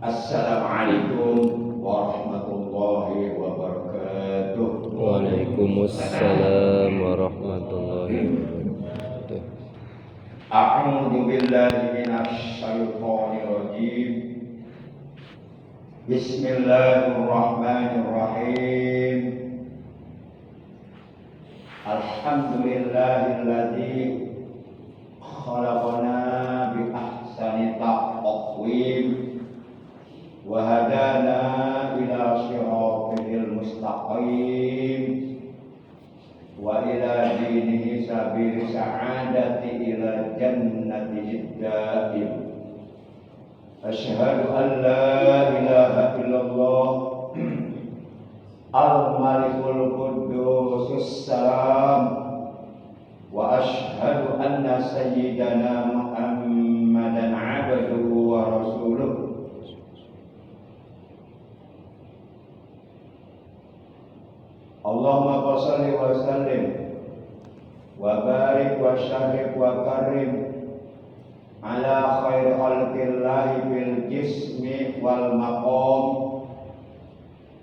Assalamualaikum warahmatullahi wabarakatuh. Waalaikumsalam warahmatullahi wabarakatuh. A'udzu billahi minasy syaithanir rajim. Bismillahirrahmanirrahim. Alhamdulillahilladzi khalaqana bi ahsani taqwim wa hadana ila shiratil mustaqim wa ila dinihi sabili sa'adati ila jannati jiddaim. Asyhadu an la ilaha illallah al-malikul qudusus salam wa asyhadu anna sayyidana Muhammadan abduhu wa rasuluh. Allahumma shalli wa sallim wa barik wa sharif wa karim ala khairi khalqillahi bil jismi wal maqam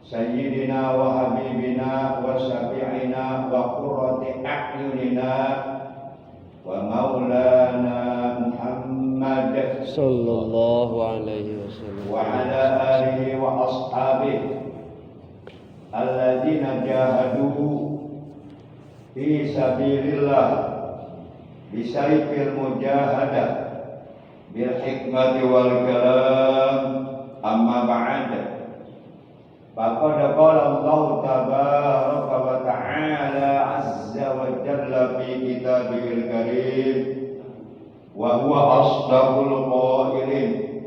sayyidina wa habibina wa syafi'ina wa qurrati a'yunina wa maulana Muhammad Sallallahu alaihi wasallam. wa ala alihi wa ashabihi alladzina jahadu fi sabilillah bisayfil mujahadah bil hikmati wal kalam. Amma ba'da, faqad qala Allah tabaraka wa ta'ala azza wa jalla fi kitabihil karim wa huwa asdaqul qailin.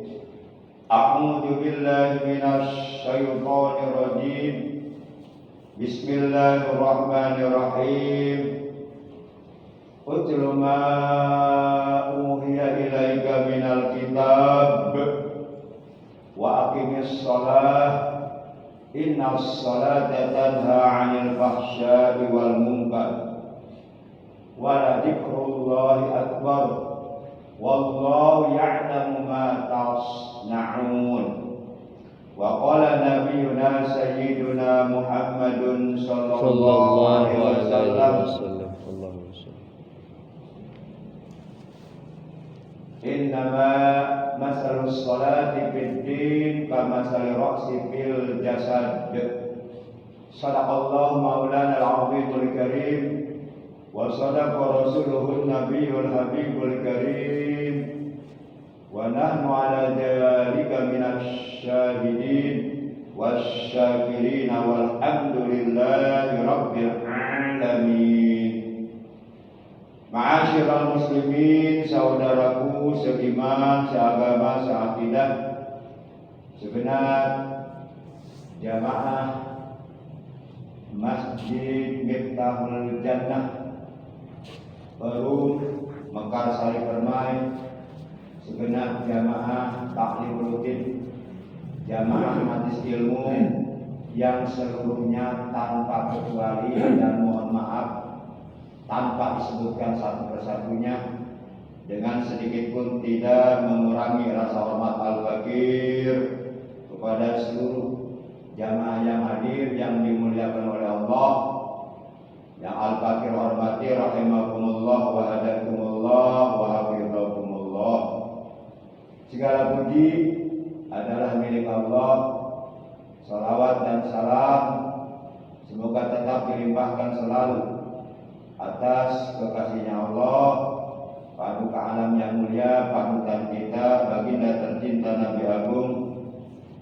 A'udzu billahi minasy syaithanir rajim. Bismillahirrahmanirrahim. Utlu ma uhiya ilaika minal kitab wa aqimis shalah innas salata tanha 'anil fahsya'i wal munkar wa la dzikrullahi akbar wallahu ya'lamu ma tasna'un. Wa qala nabiyyuna sayyiduna Muhammadun sallallahu alaihi wasallam, innama masalus salati fid din kamasali ra'si fil jasad. Sadaqallahu maulana al-azimul karim wa sadaqa rasuluhun nabiyyul habibul karim wa nahnu ala dhalika minasy syahidin wasyakirin walhamdulillahi rabbil alamin. Ma'asyiral muslimin, saudaraku seiman, seagama, seakidah, segenap jamaah Masjid Miftahul Jannah Perum Mekar Sari Permai, segenap jamaah Taklimul Udin, jamaah majlis ilmu yang seluruhnya tanpa kecuali dan mohon maaf tanpa disebutkan satu persatunya, dengan sedikit pun tidak mengurangi rasa hormat al-fakir kepada seluruh jamaah yang hadir yang dimuliakan oleh Allah, yang al-fakir hormati rahimakumullah wa hadakumullah wa hafizakumullah. Segala puji adalah milik Allah. Salawat dan salam semoga tetap dilimpahkan selalu atas kekasihnya Allah, paduka alam yang mulia, panutan kita, baginda tercinta Nabi Agung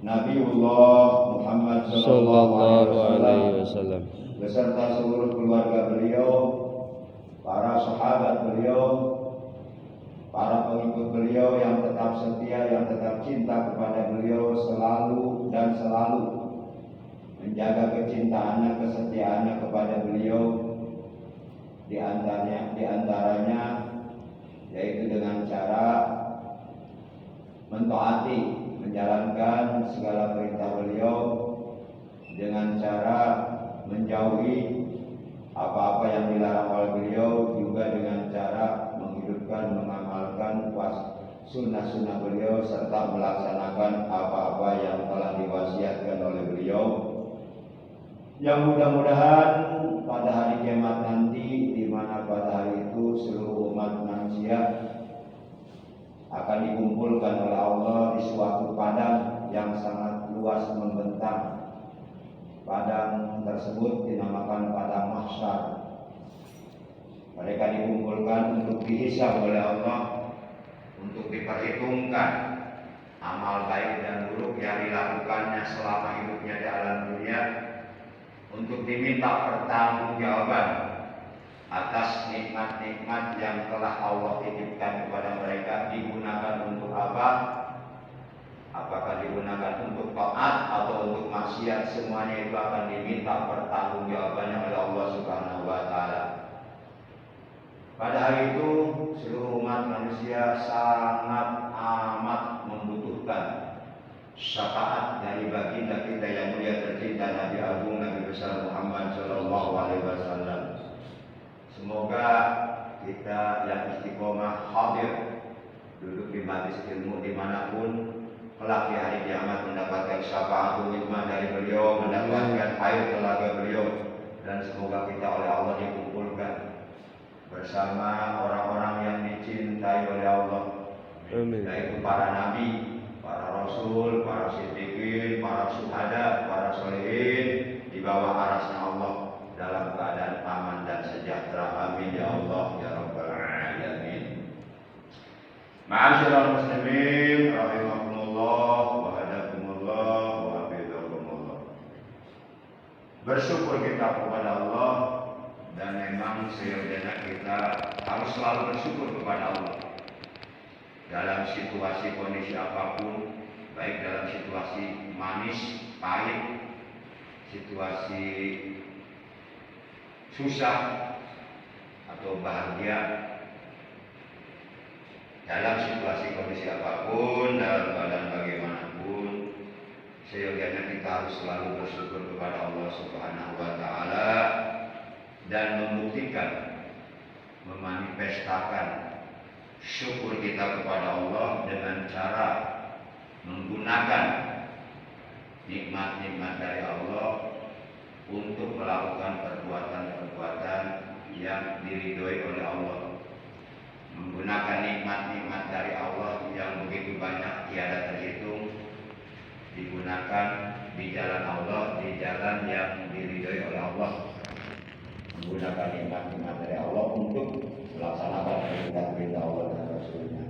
Nabiullah Muhammad sallallahu alaihi wasallam beserta seluruh keluarga beliau, para sahabat beliau, para pengikut beliau yang tetap setia, yang tetap cinta kepada beliau selalu dan selalu menjaga kecintaannya, kesetiaannya kepada beliau. Di antaranya yaitu dengan cara mentaati, menjalankan segala perintah beliau, dengan cara menjauhi apa-apa yang dilarang oleh beliau, juga dengan cara menghidupkan, mengamalkan sunnah-sunnah beliau serta melaksanakan apa-apa yang telah diwasiatkan oleh beliau, yang mudah-mudahan pada hari kiamat nanti, di mana pada hari itu seluruh umat manusia akan dikumpulkan oleh Allah di suatu padang yang sangat luas membentang. Padang tersebut dinamakan padang mahsyar. Mereka dikumpulkan untuk dihisab oleh Allah, untuk diperhitungkan amal baik dan buruk yang dilakukannya selama hidupnya di alam dunia, untuk diminta pertanggungjawaban atas nikmat-nikmat yang telah Allah titipkan kepada mereka. Digunakan untuk apa? Apakah digunakan untuk taat atau untuk maksiat, semuanya itu akan diminta pertanggungjawabannya oleh Allah Subhanahu wa taala. Pada hari itu seluruh umat manusia sangat amat membutuhkan syafaat dari baginda kita yang mulia tercinta, Nabi Agung Nabi besar Muhammad sallallahu alaihi wasallam. Semoga kita yang istiqomah hadir duduk di majelis ilmu dimanapun, kelak di hari kiamat mendapatkan syafaat hikmah dari beliau, mendapatkan air telaga beliau, dan semoga kita oleh Allah dikumpulkan bersama orang-orang yang dicintai oleh Allah, yaitu para nabi, para rasul, para siddiqin, para syuhada, para sholihin di bawah arasnya Allah dalam keadaan aman dan sejahtera. Amin ya Allah ya rabbal alamin. Ma'asyiral muslimin rahimakumullah wa hadakumullah wa hafizakumullah. Bersyukur kita kepada Allah, dan memang seyogyanya kita harus selalu bersyukur kepada Allah dalam situasi kondisi apapun, baik dalam situasi manis, pahit, situasi susah atau bahagia. Dalam situasi kondisi apapun, dalam keadaan bagaimanapun, seyogyanya kita harus selalu bersyukur kepada Allah Subhanahu wa taala dan membuktikan, memanifestakan syukur kita kepada Allah dengan cara menggunakan nikmat-nikmat dari Allah untuk melakukan perbuatan-perbuatan yang diridhoi oleh Allah. Menggunakan nikmat-nikmat dari Allah yang begitu banyak tiada terhitung, digunakan di jalan Allah, di jalan yang diridhoi oleh Allah. Menggunakan nikmat-nikmat dari Allah untuk melaksanakan perintah-perintah Allah dan Rasulnya.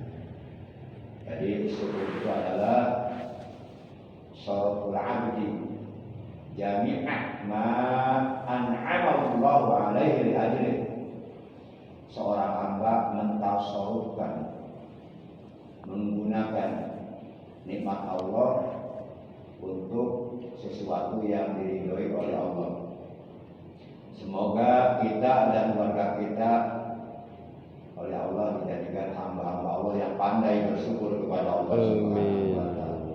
Jadi syukur itu adalah syukur abdi jami'ah ma an'ama Allahu alaihi li ajlihi. Seorang hamba mentasawufkan, menggunakan nikmat Allah untuk sesuatu yang diridhoi oleh Allah. Semoga kita dan keluarga kita oleh Allah dijadikan hamba-hamba Allah yang pandai bersyukur kepada Allah Subhanahu wa taala.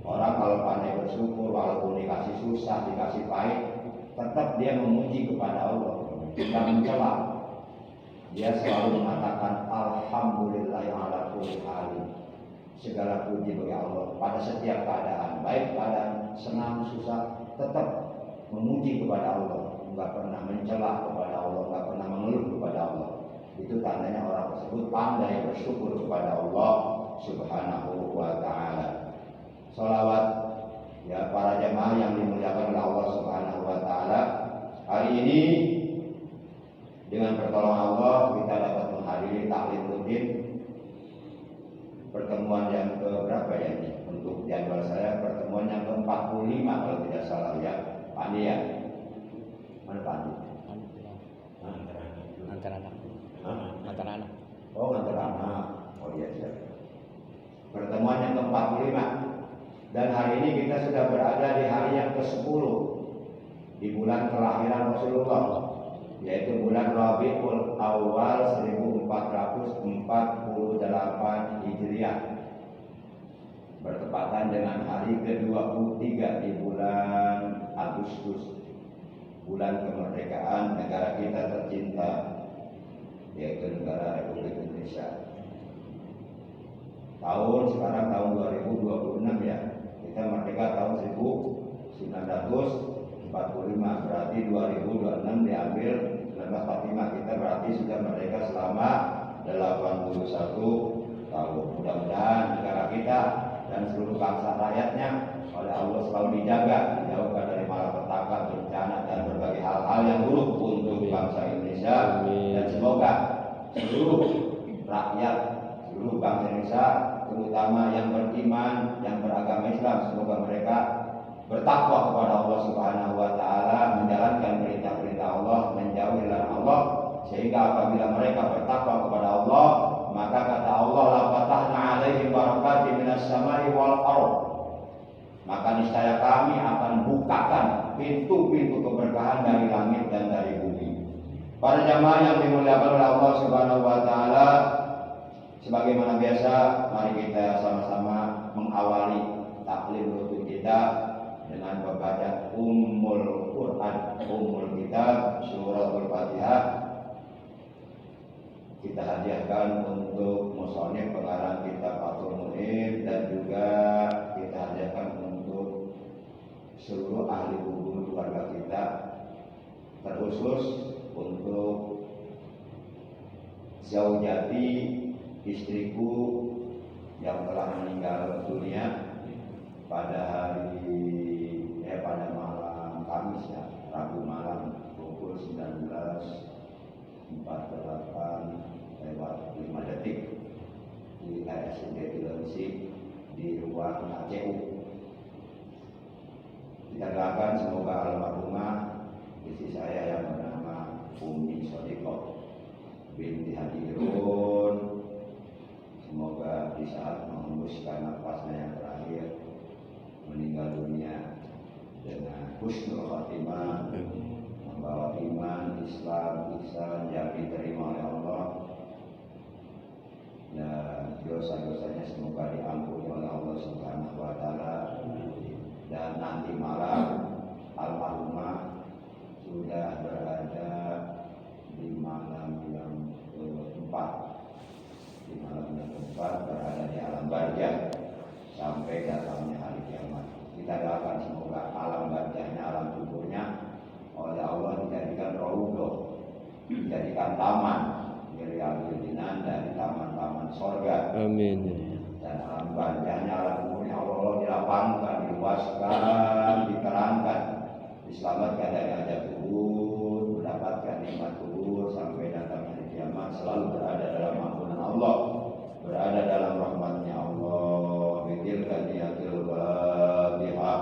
Orang kalau pandai bersyukur, walaupun dikasih susah, dikasih pahit, tetap dia memuji kepada Allah, tidak mencela. Dia selalu mengatakan alhamdulillahi ala kulli hal. Segala puji bagi Allah pada setiap keadaan, baik keadaan senang susah, tetap memuji kepada Allah, enggak pernah mencela kepada Allah, enggak pernah mengeluh kepada Allah. Itu tandanya orang tersebut pandai bersyukur kepada Allah Subhanahu wa taala. Shalawat ya para jemaah yang dimuliakan oleh Allah Subhanahu wa taala. Hari ini dengan pertolongan Allah kita dapat menghadiri taklim rutin pertemuan yang ke-berapa ya ini? Untuk jadwal saya pertemuan yang ke-45 kalau tidak salah ya. Pak Andi ya? Mana Pak Andi? Antar anak. Oh, antar anak. Oh iya siap. Pertemuan yang ke-45. Dan hari ini kita sudah berada di hari yang ke-10 di bulan kelahiran Rasulullah, yaitu bulan Rabiul Awal 1448 Hijriah, bertepatan dengan hari ke-23 di bulan Agustus, bulan kemerdekaan negara kita tercinta, yaitu negara Republik Indonesia. sekarang tahun 2026 ya. Kita merdeka tahun 1945, berarti 2026 diambil 1945, kita berarti sudah merdeka selama 81 tahun. Mudah-mudahan negara kita dan seluruh bangsa rakyatnya oleh Allah selalu dijaga, dijauhkan dari malapetaka, bencana dan berbagai hal-hal yang buruk untuk bangsa Indonesia. Dan semoga seluruh rakyat, seluruh bangsa Indonesia, terutama yang beriman, yang beragama Islam, semoga mereka bertakwa kepada Allah Subhanahu wa taala, menjalankan perintah-perintah Allah, menjauhi larangan Allah, sehingga apabila mereka bertakwa kepada Allah, maka kata Allah, la fatahna 'alaihim barakatin minas sama'i wal ardh. Maka niscaya kami akan bukakan pintu-pintu keberkahan dari langit dan dari bumi. Para jamaah yang dimuliakan oleh Allah Subhanahu wa taala, sebagaimana biasa, mari kita sama-sama mengawali taklim rutin kita dengan membaca Ummul Quran, Ummul Kitab, Suratul Fatihah. Kita hadiahkan untuk musonif pengarang kitab Fathul Mu'in, dan juga kita hadiahkan untuk seluruh ahli kubur keluarga kita, terkhusus untuk zaujati, istriku yang telah meninggal dunia pada malam Kamis ya, Rabu malam pukul 19.48 di RSUD Cilengsi di ruang ACU. Kita doakan semoga almarhumah istri saya yang bernama Umi Sodikoh binti Hadirun, semoga di saat menghembuskan nafasnya yang terakhir meninggal dunia dengan husnul khatimah, membawa iman, Islam, ihsan yang diterima oleh Allah, dan dosa-dosanya semoga diampuni oleh Allah Subhanahu wa taala. Dan nanti malam almarhumah sudah berada di malam yang keempat, berada di alam barzah sampai datangnya hari kiamat. Kita doakan semoga alam barzahnya, alam kuburnya oleh Allah dijadikan raudhah, dijadikan taman Riyadhul Jinan dari taman-taman sorga. Amin. Dan alam barzahnya, alam kuburnya Allah dilapangkan, diluaskan, diterangkan, diselamatkan dari azab kubur, mendapatkan nikmat kubur sampai datangnya hari kiamat, selalu berada dalam ampunan Allah, berada dalam rahmatnya Allah. Bitilkan niyatil Fatihah.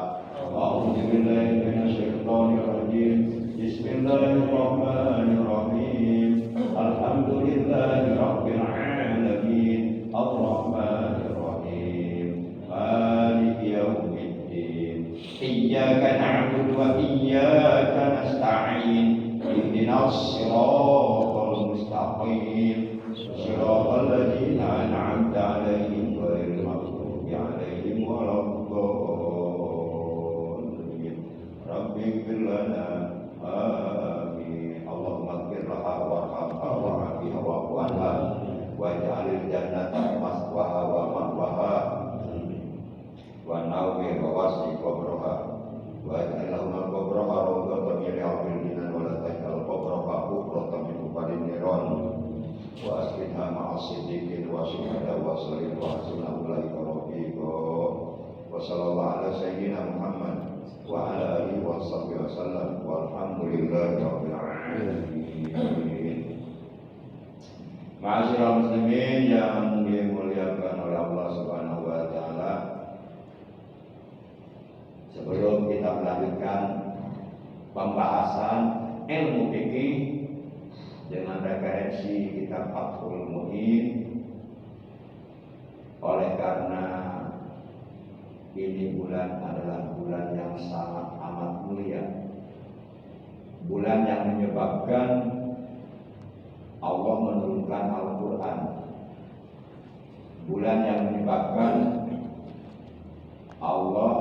A'udzu billahi minasyaitonir rajim. Bismillahirrahmanirrahim. Alhamdulillahi rabbil alamin. Arrahmanir rahim. Maliki yaumiddin. Iyyaka na'budu wa iyyaka nasta'in. Ihdinas siratal mustaqim. Siratal ladzina an'amta 'alaihim ghairil maghdubi 'alaihim waladdallin. Rabbighfir lana. Amin. Allahumma ighfir laha warhamha wa'afiha wa'fu anha waj'alil jannata maswaha wa ma'waha wa nawwir wasi qabraha waj'al lahum qabraha rawdatan min riyadil jinan wa la taj'al qabraha qubratan min qubadin niran wa asqitha ma'as siddiqin wa syuhada wa salihin wa hasuna ulaika rafiqa. Wa sallallahu ala sayyidina Muhammad wa ala alihi wa sahbihi wa sallam walhamdulillahi rabbil alamin. Ma'asyiral muslimin yang dimuliakan oleh Allah Subhanahu wa taala, sebelum kita melanjutkan pembahasan ilmu fikih dengan referensi kitab Fathul Mu'in, oleh karena ini bulan adalah bulan yang sangat amat mulia, bulan yang menyebabkan Allah menurunkan Al-Quran, bulan yang menyebabkan Allah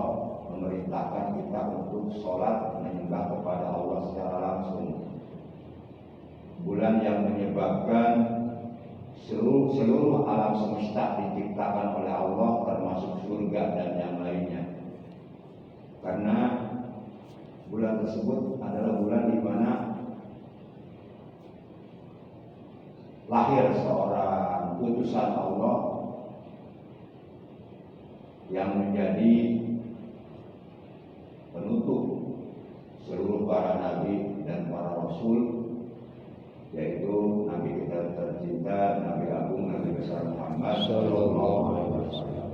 memerintahkan kita untuk sholat menyembah kepada Allah secara langsung, bulan yang menyebabkan seluruh alam semesta diciptakan oleh Allah, termasuk surga dan yang lainnya. Karena bulan tersebut adalah bulan di mana lahir seorang utusan Allah yang menjadi penutup seluruh para nabi dan para rasul, yaitu Nabi kita tercinta, Nabi Agung, Nabi besar Muhammad Sallallahu Alaihi Wasallam.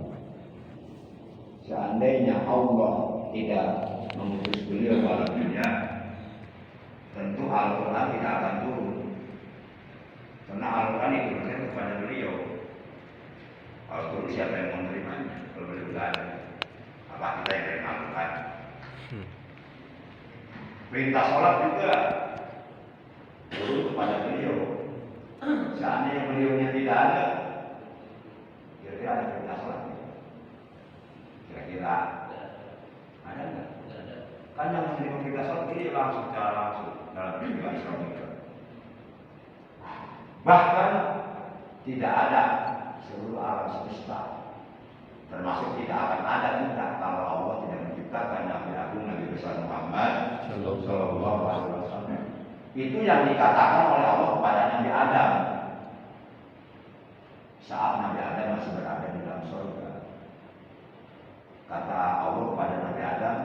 Seandainya Allah tidak mengutus beliau ke alam dunia, tentu Al-Quran tidak akan turun. Karena Al-Quran diturunkan kepada beliau. Kalau turun siapa yang mau menerimanya? Kalau beliau tidak ada, apa kita yang terima Al-Quran? Perintah sholat juga turun kepada beliau. Seandainya beliaunya tidak ada, kira-kira ada perintah sholat? Kira-kira ada nggak? Kan yang menerima perintah sholat ini langsung secara langsung dalam peristiwa Isra Mi'raj. Bahkan tidak ada seluruh alam semesta, termasuk tidak akan ada juga kalau Allah tidak menciptakan Nabi Agung, Nabi besar Muhammad Sallallahu Alaihi Wasallam. Itu yang dikatakan oleh Allah kepada Nabi Adam saat Nabi Adam masih berada di dalam surga. Kata Allah kepada Nabi Adam,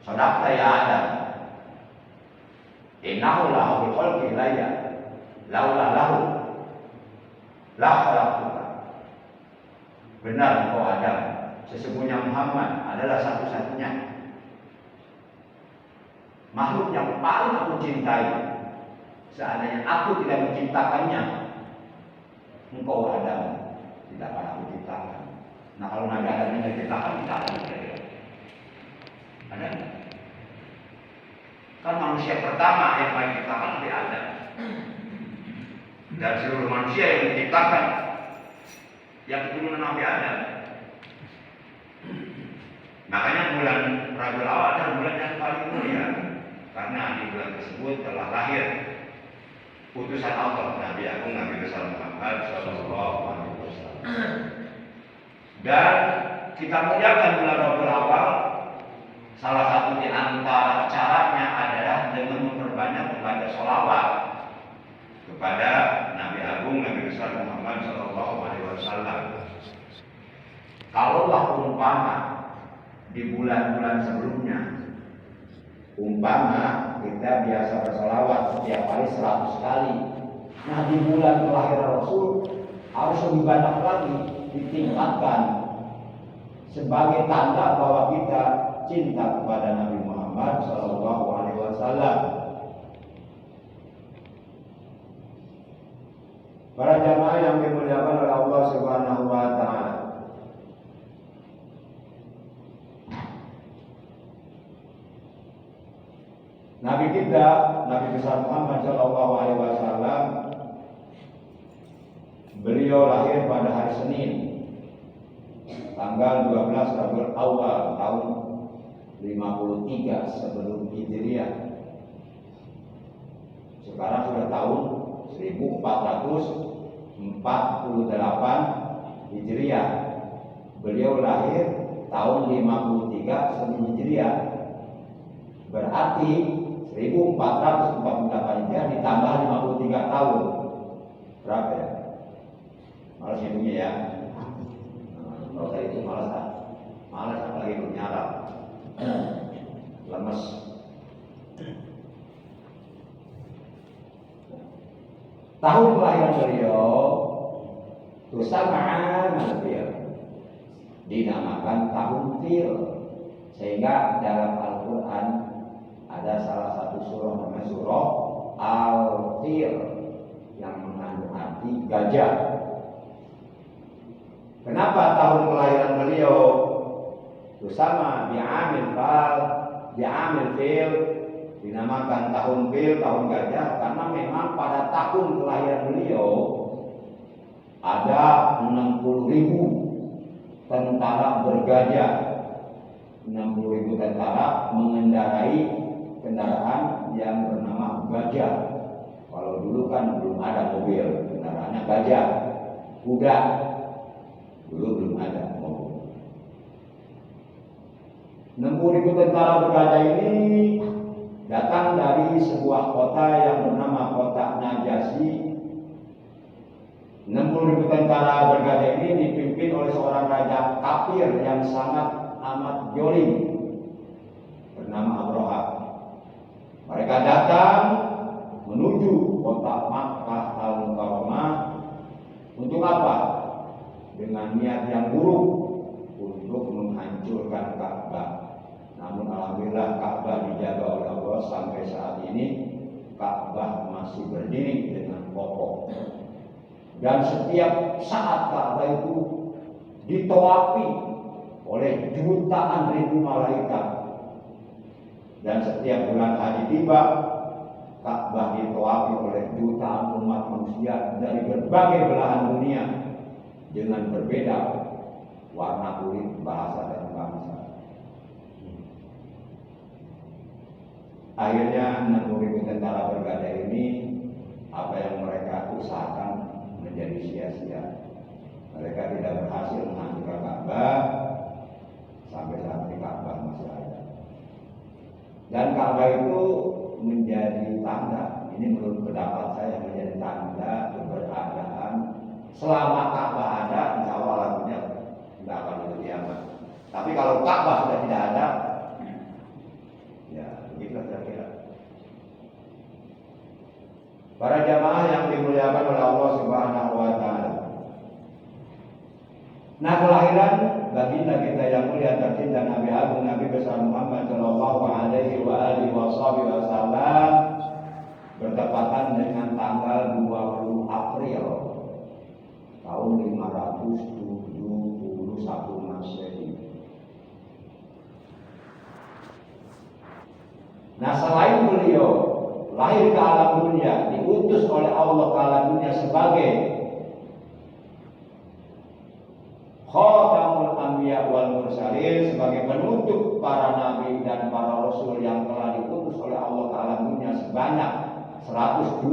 "Sadaqta ya Adam, innahu lahul khalqi layya, laula lahu la khalaqtuka." Benar engkau Adam, sesungguhnya Muhammad adalah satu-satunya makhluk yang paling aku cintai. Seandainya aku tidak menciptakannya, engkau Adam tidak akan aku ciptakan. Nah, kalau Nabi Adam yang diciptakan, kita akan kira-kira ada nggak? Kan manusia pertama yang paling diciptakan Nabi Adam, dan seluruh manusia yang diciptakan yang keturunan Nabi Adam. Makanya bulan Rabiul Awal adalah bulan yang paling mulia, karena di bulan tersebut telah lahir utusan Allah, Nabi Agung, Nabi besar Muhammad Sallallahu Alaihi Wasallam. Dan kita muliakan bulan Rabiul Awal, salah satu di antara caranya adalah dengan memperbanyak membaca sholawat kepada Nabi Agung, Nabi besar Muhammad Sallallahu Alaihi Wasallam. Kalaulah umpama di bulan-bulan sebelumnya, umpama kita biasa bersolawat setiap hari 100 kali, nah di bulan kelahiran Rasul harus lebih banyak lagi, ditingkatkan sebagai tanda bahwa kita cinta kepada Nabi Muhammad Sallallahu Alaihi Wasallam. Para jamaah yang dimuliakan oleh Allah Subhanahu Wa Taala, Nabi kita, Nabi besar Muhammad Sallallahu Alaihi Wasallam, beliau lahir pada hari Senin, tanggal 12 Rabiul Awal tahun 53 sebelum Hijriah. Sekarang sudah tahun 1448 Hijriah. Beliau lahir tahun 53 sebelum Hijriah. Berarti 1448 Hijriah ditambah 53 tahun. Berapa ya? Malas hitungnya ya. Kalau saya itu malas apalagi belum nyala. Lemes. Tahun kelahiran beliau Tusama'an al-Fil, dinamakan tahun Fil, sehingga dalam Al-Quran ada salah satu surah namanya surah Al-Fil yang mengandung arti gajah. Kenapa tahun kelahiran beliau Tusama bi'amil fil, dinamakan tahun fil, tahun gajah, karena memang pada tahun kelahiran beliau ada 60.000 tentara bergajah, 60.000 tentara mengendarai kendaraan yang bernama gajah. Kalau dulu kan belum ada mobil, kendaraannya gajah, kuda. Dulu belum ada mobil. 60.000 tentara bergajah ini datang dari sebuah kota yang bernama kota Najasyi. 60.000 tentara bergajah ini dipimpin oleh seorang raja kafir yang sangat amat jolim bernama Abraha. Mereka datang menuju kota Makkah Al-Mukarramah untuk apa? Dengan niat yang buruk untuk menghancurkan Ka'bah. Namun alhamdulillah Ka'bah dijaga oleh Allah sampai saat ini. Ka'bah masih berdiri dengan kokoh. Dan setiap saat Ka'bah itu ditawafi oleh jutaan ribu malaikat. Dan setiap bulan haji tiba, Ka'bah ditawafi oleh jutaan umat manusia dari berbagai belahan dunia dengan berbeda warna kulit, bahasa, dan bangsa. Akhirnya 60.000 tentara bergajah ini, apa yang mereka usahakan menjadi sia-sia. Mereka tidak berhasil menghancurkan Ka'bah sampai saat ini. Ka'bah masih ada. Dan Ka'bah itu menjadi tanda, ini menurut pendapat saya, menjadi tanda keberadaan. Selama Ka'bah ada, insya Allah lagunya tidak akan ada kiamat. Tapi kalau Ka'bah sudah tidak ada, ya begitulah kira-kira. Para jamaah yang dimuliakan oleh Allah Subhanahu wa Ta'ala. Nah, kelahiran baginda kita yang mulia tercinta Nabi Agung Nabi besar Muhammad Shallallahu Alaihi Wasallam bertepatan dengan tanggal 20 April tahun 571 Masehi. Nah, selain beliau lahir ke alam dunia, diutus oleh Allah ke alam dunia sebagai Khatamul Anbiya wal Mursalin, sebagai penutup para nabi dan para rasul yang telah diutus oleh Allah ke alam dunia sebanyak 124.000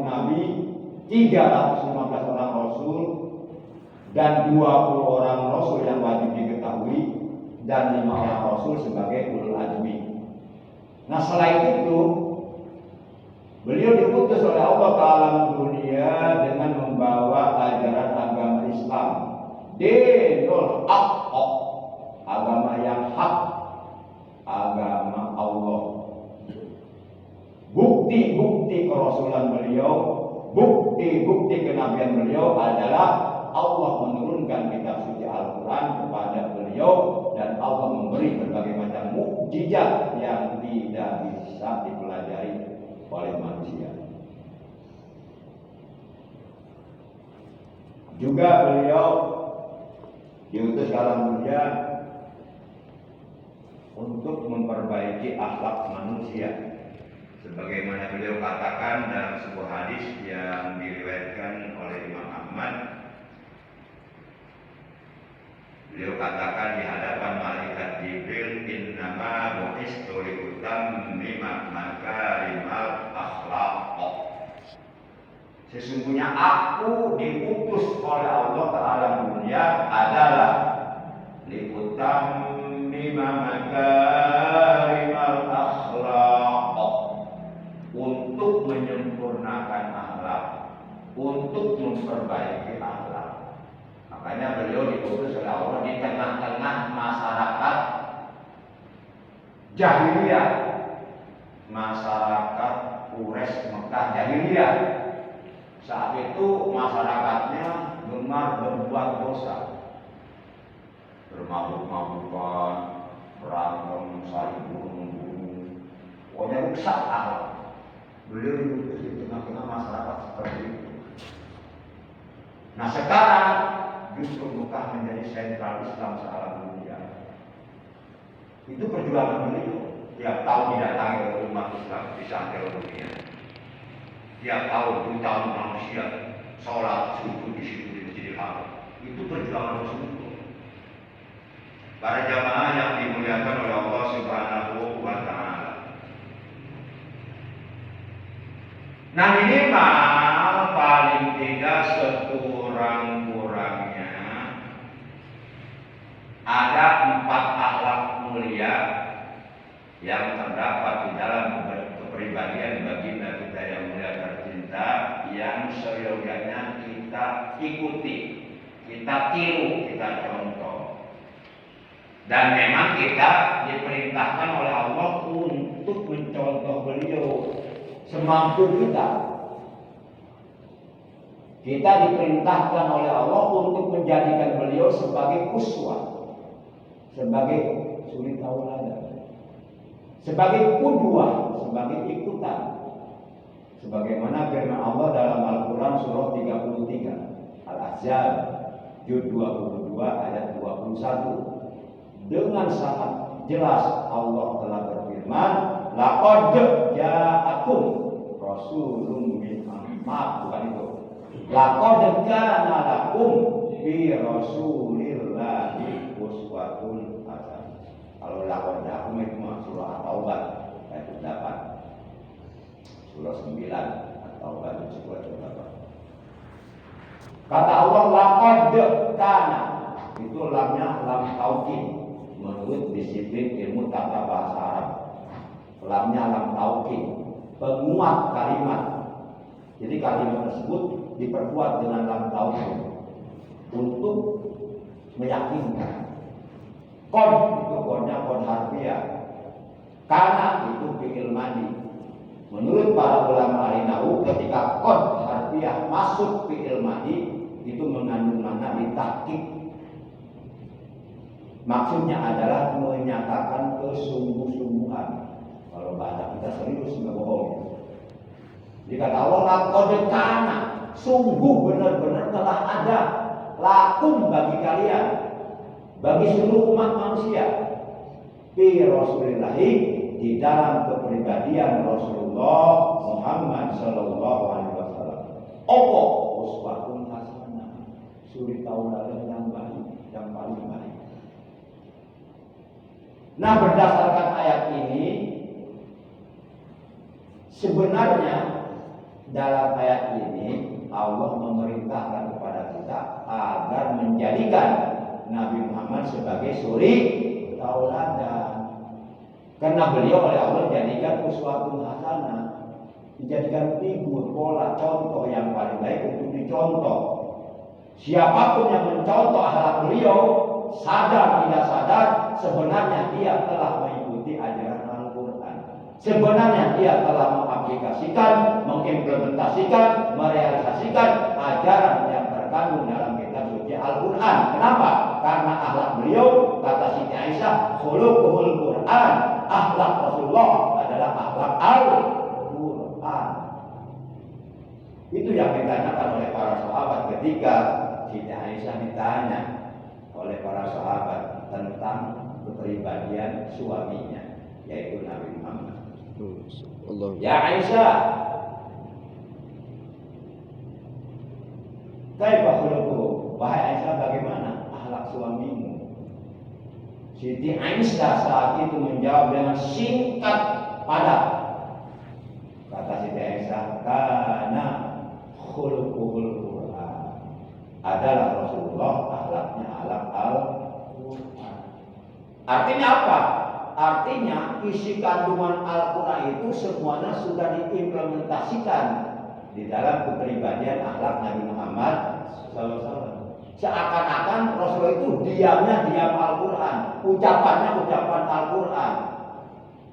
nabi, 315 orang rasul, dan 20 orang rasul yang wajib diketahui, dan 5 orang rasul sebagai ulul azmi. Nah, selain itu beliau diutus oleh Allah ke alam dunia dengan membawa ajaran agama Islam, dinul haqq, agama yang hak, agama Allah. Bukti-bukti kerasulan beliau, bukti-bukti kenabian beliau adalah Allah menurunkan kitab suci Al-Quran kepada beliau, dan Allah memberi berbagai macam mukjizat yang tidak bisa dipelajari oleh manusia. Juga beliau diutus ke alam dunia untuk memperbaiki akhlak manusia, sebagaimana beliau katakan dalam sebuah hadis yang diriwayatkan oleh Imam Ahmad. Beliau katakan di hadapan malaikat Jibril, innama bu'istu liutammima makarimal akhlaq. Sesungguhnya aku diutus oleh Allah ke alam dunia adalah liutammima makarimal akhlaq, untuk menyempurnakan akhlak, untuk memperbaiki akhlak. Makanya beliau diutus oleh Allah di tengah-tengah masyarakat jahiliyah, masyarakat Quraisy Mekah jahiliyah. Saat itu masyarakatnya gemar berbuat dosa, bermabuk-mabukan, berantem, saling bunuh-bunuh, pokoknya rusak akhlak. Beliau diutus di tengah-tengah masyarakat seperti itu. Nah, sekarang justru Mekah menjadi sentral Islam sealam dunia. Itu perjuangan beliau. Tiap tahun didatangi oleh umat Islam di seantero dunia. Tiap tahun jutaan manusia sholat sujud di situ di Masjidil Haram. Itu perjuangan Rasulullah. Para jamaah yang dimuliakan oleh Allah Subhanahu wa Ta'ala. Nah, minimal paling ketiga sekurang-kurangnya ada 4 akhlak mulia yang terdapat di dalam kepribadian baginda kita yang mulia tercinta, yang seyogyanya kita ikuti, kita tiru, kita contoh. Dan memang kita diperintahkan oleh Allah untuk mencontoh beliau semampu kita. Kita diperintahkan oleh Allah untuk menjadikan beliau sebagai uswah, sebagai suri tauladan, sebagai qudwah, sebagai ikutan. Sebagaimana firman Allah dalam Al-Quran surah 33 Al-Ahzab juz 22 ayat 21. Dengan sangat jelas Allah telah berfirman, laqad ja'akum rasulun min bukan itu. Laqad kana lakum fi rasulillahi uswatun hasanah. Kalau laqad ja'akum itu surah At-Taubah ayat 8. Surah 9 At-Taubah ayat 8. Kata Allah laqad kana, itu lamnya lam taukid. Menurut disiplin ilmu tata bahasa Arab, lamnya lam taukid, penguat kalimat. Jadi kalimat tersebut diperkuat dengan lam taukid untuk meyakinkan. Qad itu qadnya qad harfiah, kana itu fi'il madhi. Menurut para ulama ahli nahwu, ketika qad harfiah masuk fi'il madhi itu mengandung makna ditakkid. Maksudnya adalah menyatakan kesungguh-sungguhan. Kalau bahasa kita serius, nggak bohong. Jadi kata Allah, laqad kana, sungguh benar-benar telah ada lakum bagi kalian, bagi seluruh umat manusia, fi Rasulillahi, di dalam kepribadian Rasulullah Muhammad Sallallahu Alaihi Wasallam. Opo uswatun hasanah, suri tauladan yang baik, yang paling baik. Nah, berdasarkan ayat ini, sebenarnya dalam ayat ini Allah memerintahkan kepada kita agar menjadikan Nabi Muhammad sebagai suri tauladan. Karena beliau oleh Allah dijadikan uswatun hasanah, dijadikan figur, pola, contoh yang paling baik untuk dicontoh. Siapapun yang mencontoh akhlak beliau, sadar tidak sadar, sebenarnya dia telah mengikuti ajaran Al-Quran. Sebenarnya dia telah mengaplikasikan, mengimplementasikan, merealisasikan ajaran yang terkandung dalam kitab suci Al-Quran. Kenapa? Karena akhlak beliau, kata Siti Aisyah, khuluquhul Quran. Akhlak Rasulullah adalah akhlak Al-Quran. Itu yang ditanyakan oleh para sahabat ketika Siti Aisyah ditanya oleh para sahabat tentang kepribadian suaminya, yaitu Nabi Muhammad. Ya Aisyah, kaifa khuluquhu? Wahai Aisyah, bagaimana akhlak suamimu? Siti Aisyah saat itu menjawab dengan singkat padat. Kata Siti Aisyah, kana khuluquhul Quran. Adalah Rasulullah akhlaknya akhlak Al-Quran. Artinya apa? Artinya isi kandungan Al-Quran itu semuanya sudah diimplementasikan di dalam kepribadian akhlak Nabi Muhammad SAW. Seakan-akan Rasul itu diamnya diam Al-Quran, ucapannya ucapan Al-Quran,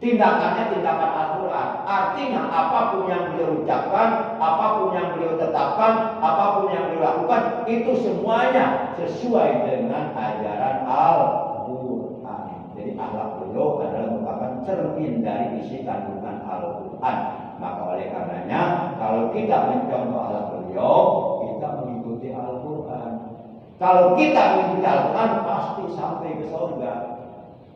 tindakannya tindakan Al-Quran. Artinya apapun yang beliau ucapkan, apapun yang beliau tetapkan, apapun yang beliau lakukan, itu semuanya sesuai dengan ajaran Al-Quran. Jadi akhlak beliau adalah merupakan cermin dari isi kandungan Al-Quran. Maka oleh karenanya, kalau kita mencontoh akhlak beliau, kita mengikuti Al-Quran. Kalau kita mengikuti Al-Quran, pasti sampai ke surga.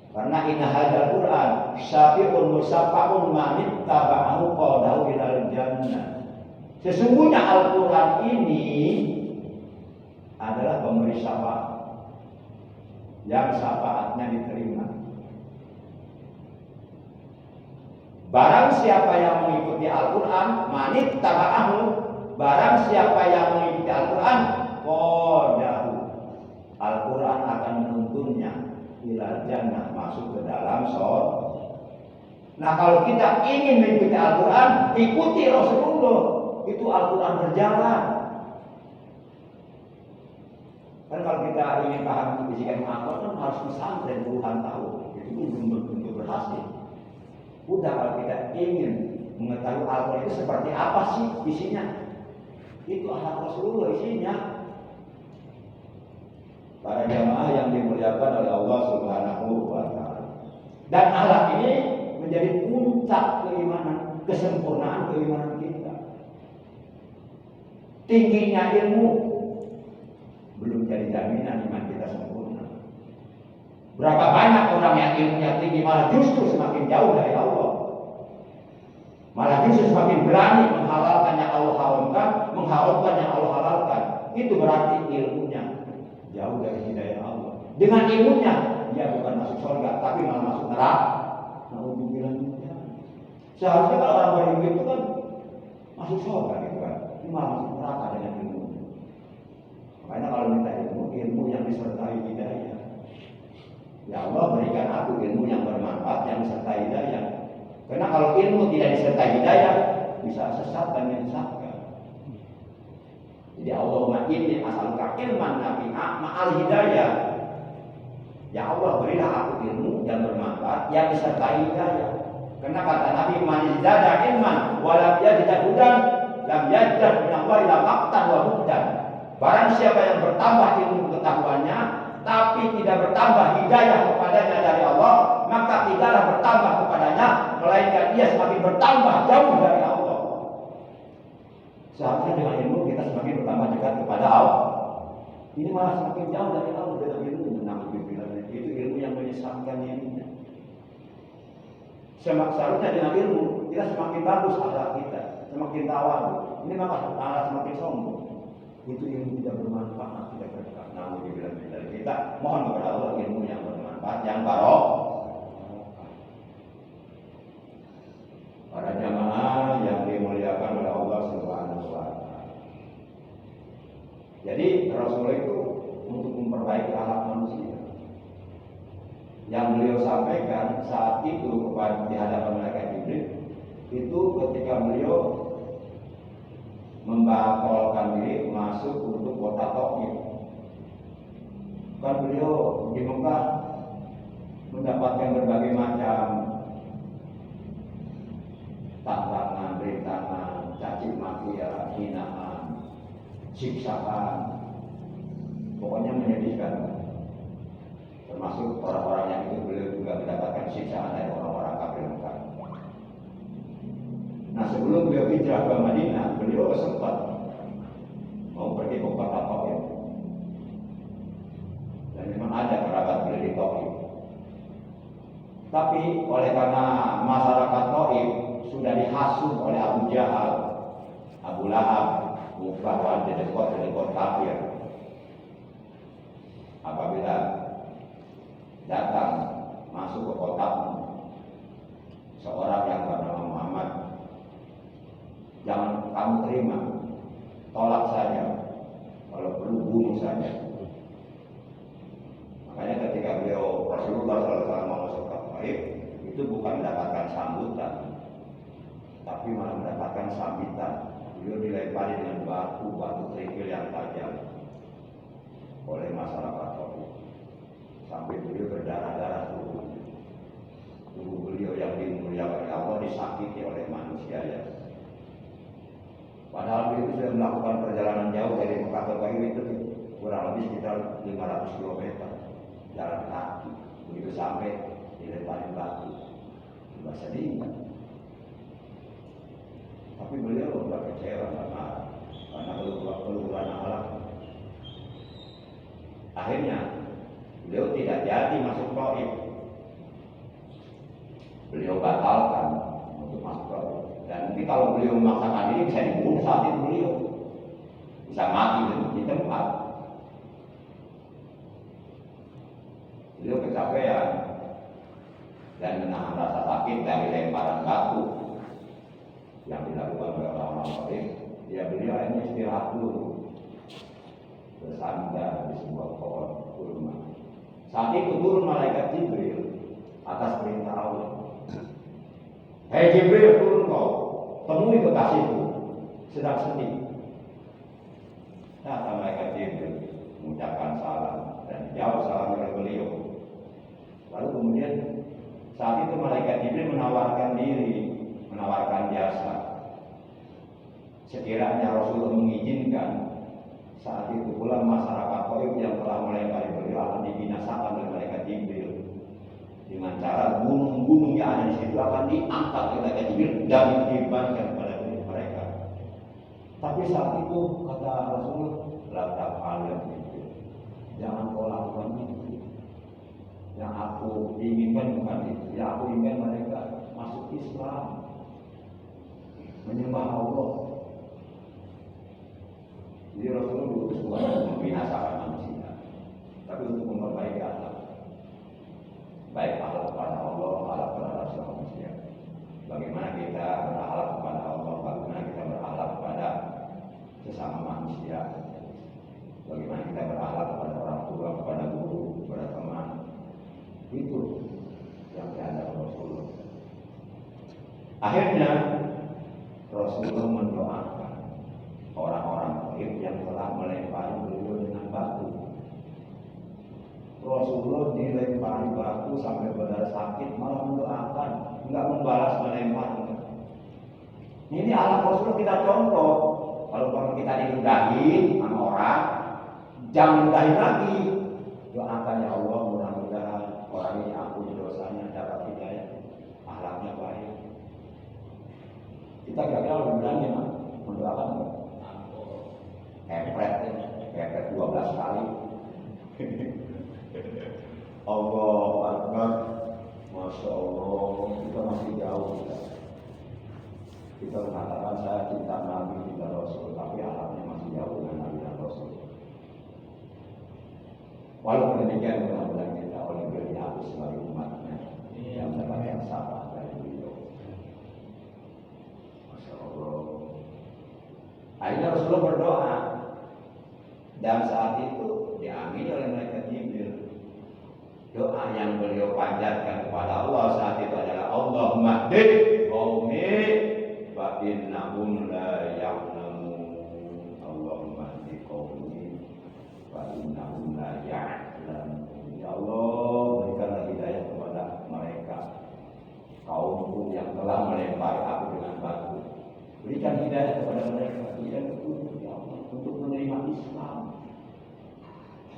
Karena inna hadzal Quran syafi'un musaffa'un man ittaba'ahu qadahu ilal jannah. Sesungguhnya Al-Quran ini adalah pemberi syafaat yang syafaatnya diterima. Barang siapa yang mengikuti Al-Quran, man ittaba'ahu, barang siapa yang mengikuti Al-Quran, qadahu, Al-Quran akan menuntunnya ilal jannah, masuk ke dalam surga. Nah, kalau kita ingin mengikuti Al-Quran, ikuti Rasulullah. Itu Al-Quran berjalan. Kan kalau kita ingin paham bisikan Al-Quran, kan harus pesantren puluhan tahun. Itu belum tentu berhasil. Udah, kalau kita ingin mengetahui Al-Quran itu seperti apa sih isinya, itu akhlak Rasulullah isinya. Para jamaah yang dimuliakan oleh Allah Subhanahu wa Ta'ala. Dan akhlak ini menjadi puncak keimanan, kesempurnaan keimanan kita. Tingginya ilmu belum jadi jaminan iman kita sempurna. Berapa banyak orang yang ilmunya tinggi malah justru semakin jauh dari Allah. Malah justru semakin berani menghalalkan yang Allah haramkan, mengharamkan yang Allah halalkan. Itu berarti ilmunya jauh dari hidayah Allah. Dengan ilmunya dia bukan masuk surga, tapi malah masuk neraka. Seharusnya kalau orang berilmu itu kan masuk surga gitu kan, ini malah masuk neraka dengan ilmu. Makanya kalau minta ilmu yang disertai hidayah. Ya Allah, berikan aku ilmu yang bermanfaat, yang disertai hidayah. Karena kalau ilmu tidak disertai hidayah, bisa sesat dan menyesatkan. Jadi Allahumma inni as'aluka ilman nafi'a ma'al hidayah. Ya Allah, berilah aku ilmu yang bermanfaat, yang disertai hidayah. Karena kata Nabi, man izdada ilman wa lam yazid hudan lam yazid min Allah ila maqtan wa bughdan. Barang siapa yang bertambah ilmu pengetahuannya tapi tidak bertambah hidayah kepadanya dari Allah, maka tidaklah bertambah kepadanya, melainkan dia semakin bertambah jauh dari Allah. Seharusnya dengan ilmu kita semakin bertambah dekat kepada Allah. Ini malah semakin jauh dari Allah dengan ilmu. Itu ilmu yang menyesatkan dirinya. Seharusnya dengan ilmu kita semakin bagus akhlak kita, semakin tawadu. Ini malah semakin sombong. Itu ilmu tidak bermanfaat, tidak berkah. Namun dibilang dari kita mohon kepada Allah ilmu yang bermanfaat, yang barokah. Para jamaah yang dimuliakan oleh Allah Subhanahu wa Ta'ala. Jadi Rasulullah itu untuk memperbaiki akhlak manusia. Yang beliau sampaikan saat itu kepada di hadapan malaikat Jibril itu ketika beliau membatalkan diri masuk untuk kota Taif. Kan beliau di Mekah mendapatkan berbagai macam tantangan, rintangan, caci maki, hinaan, siksaan, pokoknya menyedihkan. Termasuk orang-orang yang itu beliau juga mendapatkan siksaan dari orang-orang kafir Mekah. Nah, sebelum beliau hijrah ke Madinah, beliau sempat mau pergi ke kota Taif. Dan memang ada kerabat beliau di Taif. Tapi oleh karena masyarakat Taif sudah dihasut oleh Abu Jahal, Abu Lahab, bahwa dedekot kafir. Apabila datang masuk ke kotamu seorang yang bernama Muhammad, jangan kamu terima, tolak saja, kalau perlu bunuh saja. Makanya ketika beliau Rasulullah SAW masuk ke Taif, itu bukan mendapatkan sambutan, tapi malah mendapatkan sambitan. Beliau dilempari dengan batu kerikil yang tajam oleh masyarakat Taif. Sampai beliau berdarah-darah tubuh beliau yang dimuliakan oleh Allah disakiti oleh manusia ya. Padahal beliau sudah melakukan perjalanan jauh dari Mekah ke Taif itu kurang lebih sekitar 500 km jalan kaki. Begitu sampai dilempari batu, tidak sedih. Tapi beliau sudah kecewa karena keluhuran akhlak. Akhirnya beliau tidak jadi masuk Taif. Beliau batalkan untuk masuk Taif. Dan mungkin kalau beliau memaksakan diri bisa dibunuh saat itu beliau. Bisa mati di tempat. Beliau kecapean dan menahan rasa sakit dari lemparan batu yang dilakukan oleh orang-orang Taif. Ya beliau akhirnya istirahat dulu, bersandar di sebuah pohon kurma. Saat itu turun malaikat Jibril atas perintah Allah. Hei Jibril, turun kau, temui kekasihku sedang sedih. Datang malaikat Jibril mengucapkan salam dan jawab salam oleh beliau. Lalu kemudian saat itu malaikat Jibril menawarkan diri, menawarkan jasa. Sekiranya Rasulullah mengizinkan, saat itu pula masyarakat Taif yang telah melempari beliau akan dibinasakan oleh malaikat Jibril. Dengan cara gunung-gunung yang ada di situ akan diangkat oleh malaikat Jibril dan dibebankan kepada mereka. Tapi saat itu kata Rasulullah, "Latak alam itu, jangan kau lakukan itu. Yang aku inginkan bukan itu. Yang aku inginkan mereka masuk Islam, menyembah Allah." Jadi Rasulullah berutus bukan untuk membinasakan manusia, tapi untuk memperbaiki akhlak. Baik akhlak kepada Allah, akhlak kepada manusia. Bagaimana kita berakhlak kepada Allah, bagaimana kita berakhlak kepada sesama manusia. Bagaimana kita berakhlak kepada orang tua, kepada guru, kepada teman. Itu yang dianggap Rasulullah. Akhirnya Rasulullah mendoakan orang-orang Taif yang telah melempari beliau dengan batu. Rasulullah dilempari batu sampai berdarah sakit, malah mendoakan, enggak membalas melemparnya. Ini alat Rasulullah kita contoh. Kalau kita diludahi sama orang, jangan ludahi lagi. Doakan ya Allah, mudah-mudahan orang ini ampuni dosanya, dapat hidayah, akhlaknya baik. Kita kira-kira lebih berani mendoakan kepret 12 kali. Allah Akbar, Masya Allah, kita masih jauh. Kita mengatakan saya cinta Nabi, cinta Rasul, tapi akhlaknya masih jauh dengan Nabi dan Rasul. Walaupun demikian, mudah-mudahan kita oleh beliau dihapus sebagai umatnya yang mendapatkan sahabat dari beliau. Masya Allah. Akhirnya Rasulullah berdoa, dan saat itu diamini oleh malaikat Jibril. Doa yang beliau panjatkan kepada Allah saat itu adalah Allahumma hdi qaumi fa innahum la ya'lamun. Allahumma hdi qaumi fa innahum la ya'lamun. Ya Allah, berikanlah hidayah kepada mereka, kaumku yang telah melempari aku dengan batu. Berikan hidayah kepada mereka, hidayah petunjuk ya Allah untuk menerima Islam.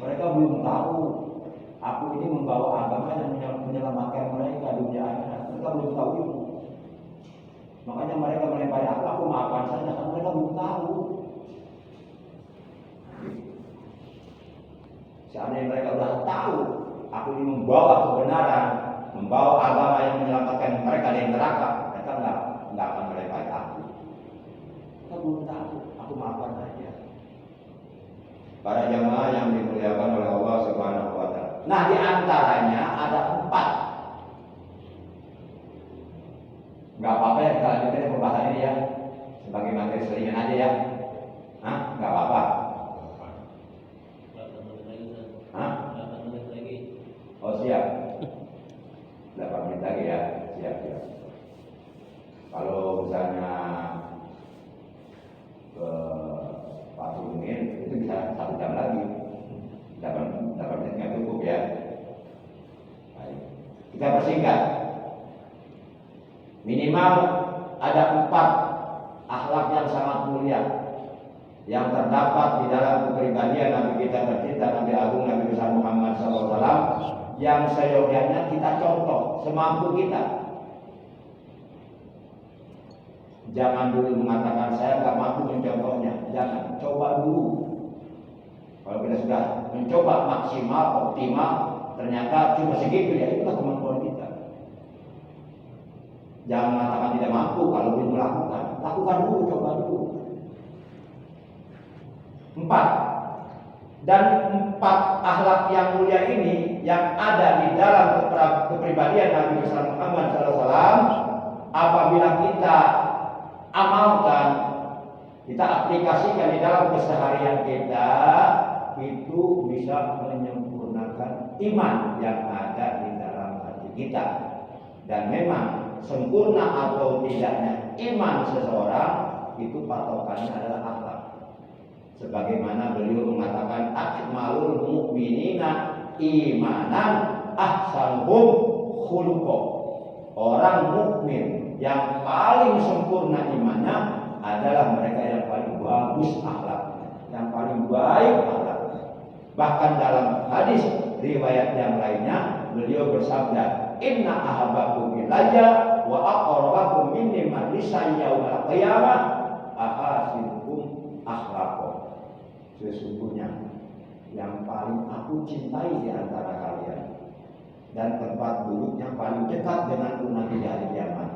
Mereka belum tahu aku ini membawa agama yang menyelamatkan mereka dunia akhirat. Mereka belum tahu itu. Makanya mereka melempari aku maafkan saja karena mereka belum tahu. Seandainya mereka sudah tahu aku ini membawa kebenaran, membawa agama yang menyelamatkan mereka dari neraka, mereka enggak akan melempari aku. Mereka belum tahu, aku maafkan saja. Para jamaah yang dimuliakan oleh Allah Subhanahu wa Ta'ala. Nah, di antaranya ada 4. Enggak apa-apa ya kita lanjutkan pembahasan ini ya, sebagai materi selingan aja ya. Hah? Enggak apa-apa. Hah? Oh siap. 8 menit lagi ya. Siap. Kalau misalnya ke 40 menit itu bisa 1 jam lagi. 8 menit nggak cukup ya. Baik. Kita persingkat. Minimal ada 4 akhlak yang sangat mulia yang terdapat di dalam kepribadian Nabi kita tercinta, Nabi Agung, Nabi besar Muhammad SAW, yang seyogyanya kita contoh semampu kita. Jangan dulu mengatakan saya nggak mampu mencontohnya. Jangan, coba dulu. Kalau kita sudah mencoba maksimal, optimal, ternyata cuma segitu ya, itulah kemampuan kita. Jangan mengatakan tidak mampu kalau belum melakukan. Lakukan dulu, coba dulu. 4. Dan 4 akhlak yang mulia ini yang ada di dalam kepribadian Nabi besar Muhammad SAW, apabila kita amalkan, kita aplikasikan di dalam keseharian kita, itu bisa menyempurnakan iman yang ada di dalam hati kita. Dan memang sempurna atau tidaknya iman seseorang itu patokannya adalah akhlak. Sebagaimana beliau mengatakan akmalul mu'minina imanan ahsanuhum khuluqa. Orang mukmin yang paling sempurna imannya adalah mereka yang paling bagus akhlaknya, yang paling baik akhlaknya. Bahkan dalam hadis riwayat yang lainnya beliau bersabda, inna ahabbakum ilayya wa aqrabakum minni majlisan yaumil qiyamah ahasinukum akhlaqa. Sesungguhnya yang paling aku cintai di antara kalian dan tempat duduknya paling dekat dengan nanti di hari kiamat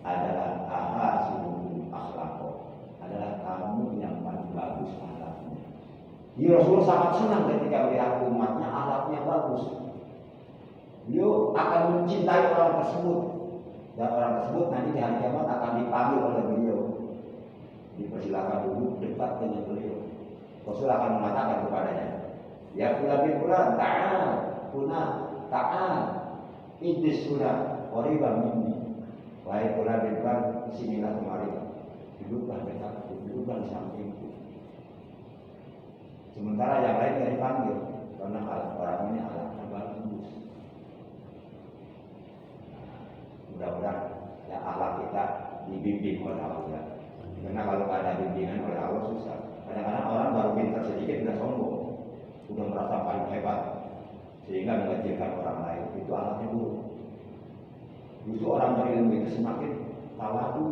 adalah ahasinukum akhlaqa, adalah kamu yang paling bagus akhlaknya. Rasul sangat senang ketika melihat umatnya akhlaknya bagus. Beliau akan mencintai orang tersebut, dan orang tersebut nanti di hari kiamat akan dipanggil oleh beliau, dipersilakan duduk dekat dengan beliau. Rasul akan mengatakan kepadanya, ya fulan bin fulan, ta'al, idris sunnah, qariban minni. Wahai fulan bin fulan, sinilah kemari, duduklah dekat, duduklah di sampingku. Sementara yang lain tidak dipanggil karena orang ini akhlaknya bagus. Mudah-mudahan ya akhlak kita dibimbing oleh Allah. Karena kalau ada bimbingan oleh Allah susah. Kadang-kadang orang baru pintar sedikit sudah sombong, sudah merasa paling hebat, sehingga mengecilkan orang lain. Itu akhlaknya buruk. Justru orang berilmu itu semakin tawadu,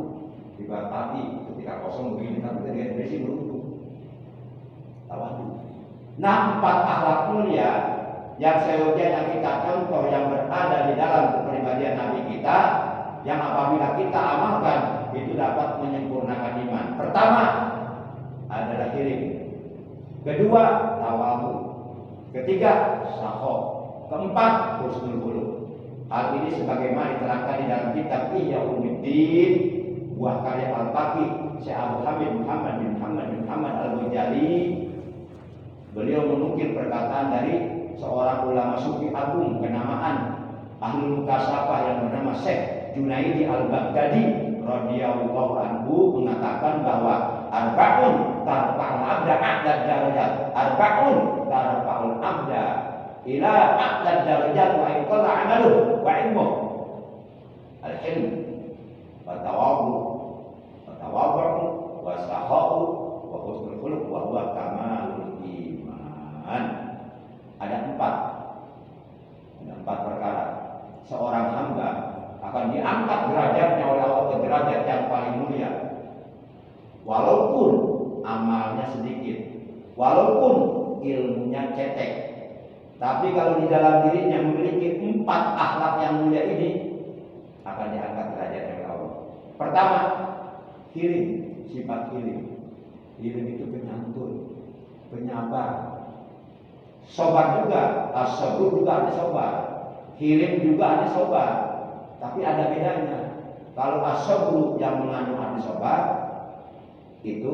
dibatasi ketika kosong begini, tapi ketika berisi beruntung. Tawadu. Nah, 4 akhlak mulia yang seyogianya kita contoh yang berada di dalam kepribadian Nabi kita, yang apabila kita amalkan itu dapat menyempurnakan iman. Pertama adalah hirim, kedua tawadu, ketiga sakho, keempat husnul khuluq. Hal ini sebagaimana diterangkan di dalam kitab Ihya Ulumuddin buah karya Al-Faqih Syekh Abu Hamid Muhammad bin Muhammad Al-Ghazali. Beliau menukil perkataan dari seorang ulama sufi agung kenamaan ahlul mukasafah yang bernama Syekh Junaidi Al-Baghdadi radhiyallahu anhu mengatakan bahwa arba'un tarfa'ul abda a'la darajat, arba'un tarfa'ul abda ila a'la darajat wa in qalla 'amaluhu wa 'ilmuhu. Al-hilm wa tawadhu wa sakha'u wa husnul khuluq wa huwa kamalul iman. Ada 4 perkara seorang hamba akan diangkat derajatnya oleh Allah ke derajat yang paling mulia, walaupun amalnya sedikit, walaupun ilmunya cetek. Tapi kalau di dalam dirinya memiliki 4 akhlak yang mulia ini, akan diangkat derajatnya oleh Allah. Pertama, hilim, sifat hilim. Hilim itu penyantun, penyabar, sobar juga. As-sabur juga ada sobar, hilim juga ada sobar. Tapi ada bedanya. Kalau as-sabru yang mengandung arti sobar, itu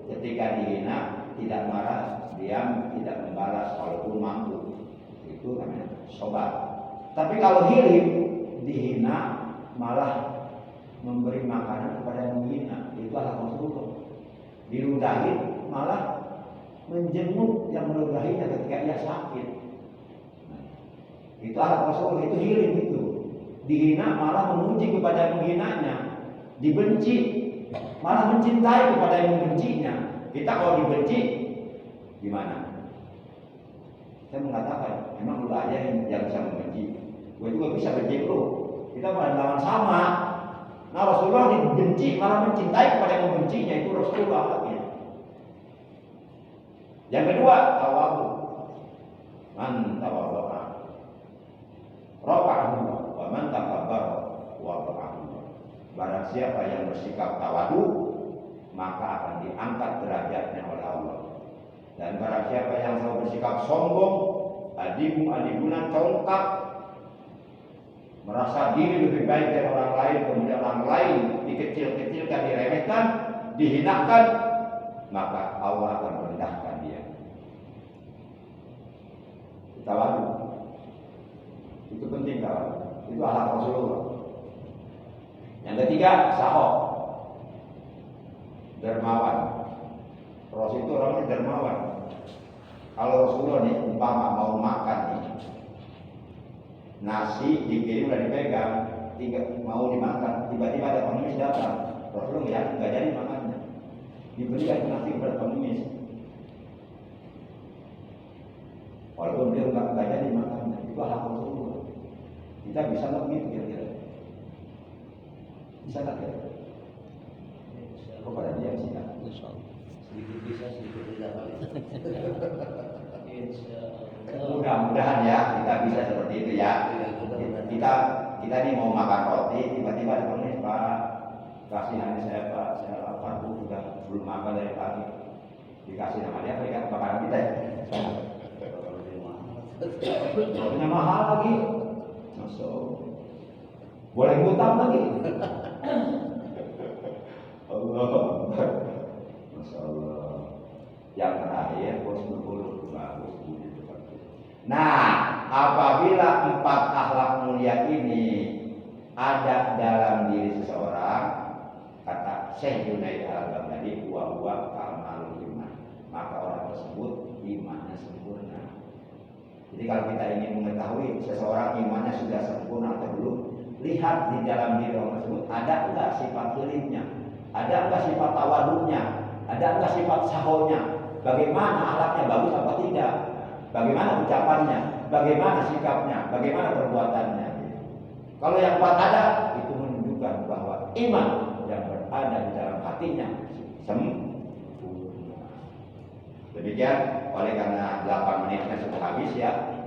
ketika dihina tidak marah, diam, tidak membalas walaupun mampu. Itu namanya sobar. Tapi kalau hilim, dihina malah memberi makanan kepada yang menghina. Itu adalah Rasulullah. Diludahin malah menjenguk yang meludahinya ketika ia sakit. Itu adalah Rasulullah. Itu hilim itu. Dihina malah memuji kepada yang menghinanya, dibenci malah mencintai kepada yang membencinya. Kita kalau dibenci gimana? Saya mengatakan, memang lu aja yang bisa membenci, gue juga bisa benci lu. Kita malah lawan sama. Nah, Rasulullah dibenci malah mencintai kepada yang membencinya. Itu Rasulullah akhlaknya. Yang kedua, tawadhu. Man tawadhu'a rafa'ahu wa man takabbara wada'ahu. Barang siapa yang bersikap tawadu, maka akan diangkat derajatnya oleh Allah. Dan barang siapa yang selalu bersikap sombong, adibunan congkak, merasa diri lebih baik dari orang lain, kemudian orang lain dikecil-kecilkan, diremehkan, dihinakan, maka Allah akan merendahkan dia. Tawadu itu penting, kawan. Itu akhlak Rasulullah. Yang ketiga, sahok, dermawan. Rasul itu orangnya dermawan. Kalau Rasulullah nih umpama mau makan nih, nasi dikirim udah dipegang, mau dimakan, tiba-tiba ada pengemis datang, Rasulullah nggak jadi makannya, diberikan nasi kepada pengemis, walaupun dia nggak jadi makannya. Itu hak Rasulullah. Kita bisa nggak begitu kira-kira? Bisa nggak kira? Kepada dia sih kan? Sedikit bisa, sedikit tidak kali. Mudah-mudahan ya kita bisa seperti itu ya. Kita nih mau makan roti, tiba-tiba ada pengemis, Pak, kasihani saya Pak, saya lapar, sudah belum makan dari pagi. Dikasih nama dia, berikan makanan kita ya. Rotinya mahal lagi, boleh ngutang lagi. Allah, Masya Allah. Yang terakhir, husnul bagus. Nah, apabila 4 akhlak mulia ini ada dalam diri seseorang, kata Syekh Junaid Al-Baghdadi, huwa kamalul iman, maka orang tersebut imannya sempurna. Jadi kalau kita ingin mengetahui seseorang imannya sudah sempurna atau belum, lihat di dalam diri orang tersebut ada enggak sifat hilirnya, ada enggak sifat tawaduknya, ada enggak sifat sahonya, bagaimana akhlaknya, bagus apa tidak, bagaimana ucapannya, bagaimana sikapnya, bagaimana perbuatannya. Kalau yang 4 ada, itu menunjukkan bahwa iman yang berada di dalam hatinya sempurna. Demikian, oleh karena 8 menitnya sudah habis ya,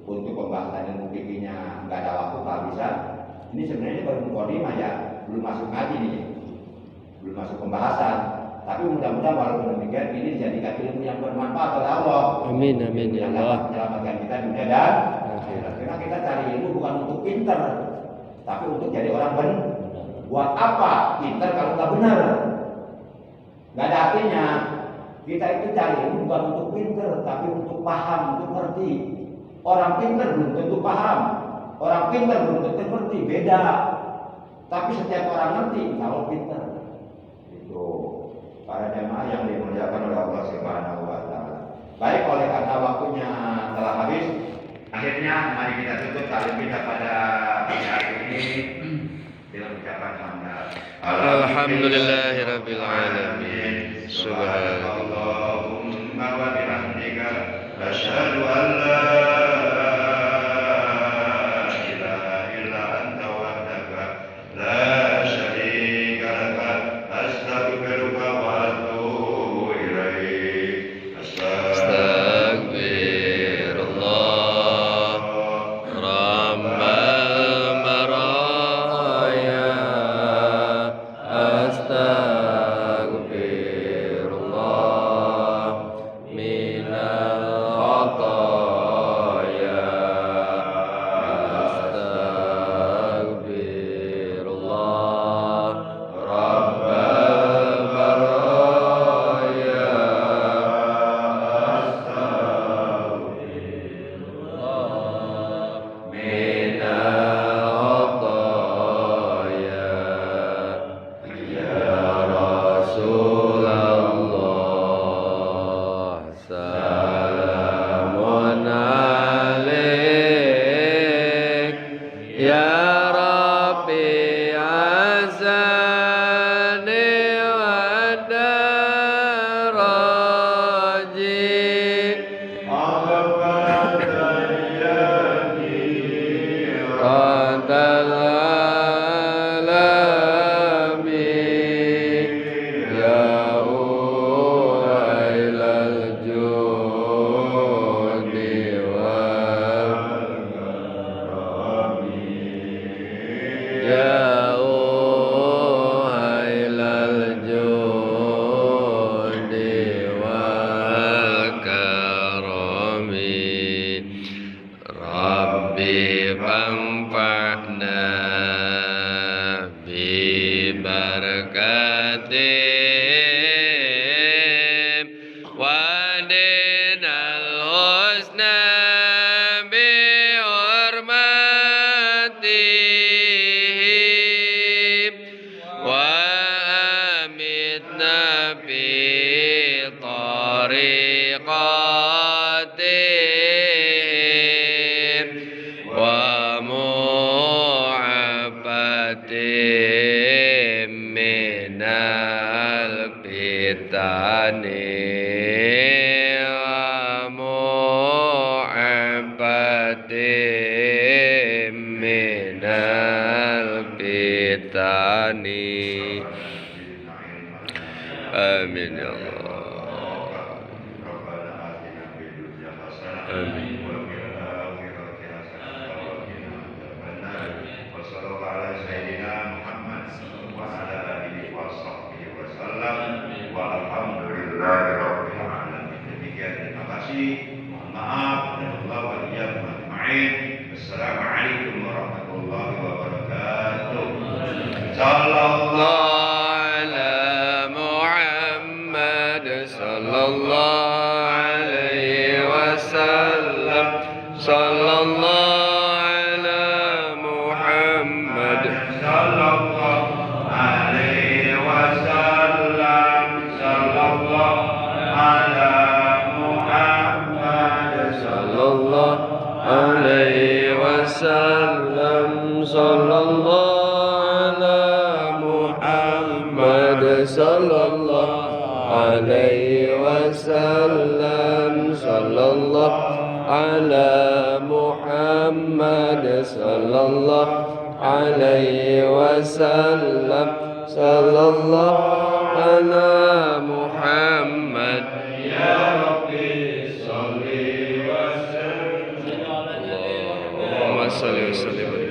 untuk pembahasan ilmu fikihnya nggak ada waktu kehabisan. Ini sebenarnya baru mukadimah ya, belum masuk ngaji nih, belum masuk pembahasan. Tapi mudah-mudahan walaupun demikian ini dijadikan ilmu yang bermanfaat oleh Allah. Amin, amin ya Allah. Menyelamatkan kita dunia dan akhirat. Karena kita cari ilmu bukan untuk pintar, tapi untuk jadi orang benar. Buat apa pintar kalau nggak benar? Nggak ada artinya. Kita itu cari ilmu bukan untuk pintar, tapi untuk paham, untuk ngerti. Orang pintar belum tentu paham, orang pintar belum tentu ngerti, beda. Tapi setiap orang ngerti kalau pintar. Itu para jemaah yang dimuliakan oleh Allah Subhanahu wa taala. Baik, oleh karena waktunya telah habis, akhirnya mari kita tutup taklim kita pada hari ini dengan ucapan hamdalillah. Alhamdulillahirabbil alamin. Subhanallahumma wa bihamdika asyhadu an la ilaha illa anta wahdaka la syarika laka astaghfiruka wa atubu ilaik. Astagfirullah Rabbal baraya. Astagfirullah minal khataya. Astagfirullah Rabbal baraya. Minal khataya. Ya Rasulullah, salamun alaik. Ya Rabbi azani wa daraji. Qatal alamin. Ya uhailal judi wal karami. Ya uhailal judi wal karami. Rabbi fanfa'na bi barakati minal fitani. Amin ya Allah. Amin. Terima kasih. Mohon maaf. Assalamualaikum warahmatullahi wabarakatuh. Sallallahu ala Muhammad sallallahu alaihi wasallam. Sallallahu ala Muhammad Sallallahu alaihi wasallam. Sallallahu ala Muhammad. sallallahu alaihi wasallam. Sallallahu ala Muhammad sallallahu alaihi wasallam. Sallallahu ala Muhammad sallallahu alaihi wasallam. Sallallahu ala Muhammad. Ya Rabbi salli wa sallim. Allahumma salli wa sallim.